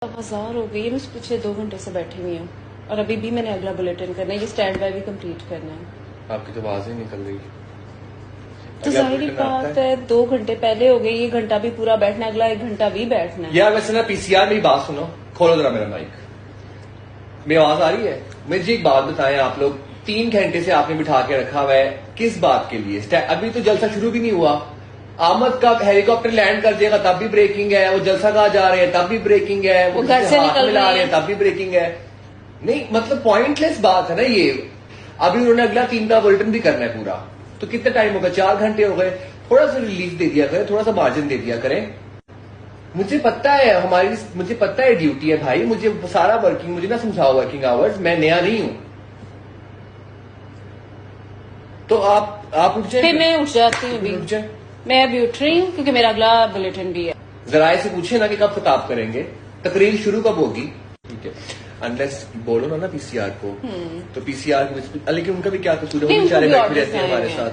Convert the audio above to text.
1000 हो गई है, मुझसे पूछे 2 घंटे से बैठी हुई हूँ और अभी भी मैंने अगला बुलेटिन करना है, ये स्टैंड बाय भी कंप्लीट करना है। आपकी तो आवाज ही निकल रही। तो जाहिर बात है 2 घंटे पहले हो गई, ये घंटा भी पूरा बैठना है, अगला 1 घंटा भी बैठना है। यार वैसे ना पीसीआर मेरी बात सुनो, खोलो जरा मेरा माइक। मेरी आवाज आ रही है? मुझे एक बात बताएं आप लोग, 3 घंटे से आपने बिठा के रखा हुआ है किस बात के लिए? अभी तो जलसा शुरू भी नहीं हुआ। आमद का हेलीकॉप्टर लैंड कर जाएगा तब भी ब्रेकिंग है, वो जलसा कहा जा रहे हैं तब भी ब्रेकिंग है, वो घर से हाथ निकल मिला रहे रहे हैं तब भी ब्रेकिंग है। नहीं मतलब पॉइंटलेस बात है ना ये। अभी उन्होंने अगला 3 का बुलेटिन भी करना है पूरा, तो कितना टाइम होगा? 4 घंटे हो गए। थोड़ा सा रिलीफ दे दिया करें, थोड़ा सा मार्जिन दे दिया करें। मुझे पता है मुझे पता है ड्यूटी है भाई, मुझे सारा वर्किंग, मुझे ना समझाओ वर्किंग आवर्स, मैं नया नहीं हूं। तो आप उठ जाए। फिर मैं उठ जाती हूँ उठ जाए। मैं अभी उठ रही हूँ क्योंकि मेरा अगला बुलेटिन भी है। जराए से पूछे ना कि कब खिताब करेंगे, तकरीर शुरू कब होगी? ठीक है, अनलेस बोलो ना पीसीआर को, तो पीसीआर लेकिन उनका भी क्या कसूर है, वो बेचारे बैठे रहते हैं हमारे साथ।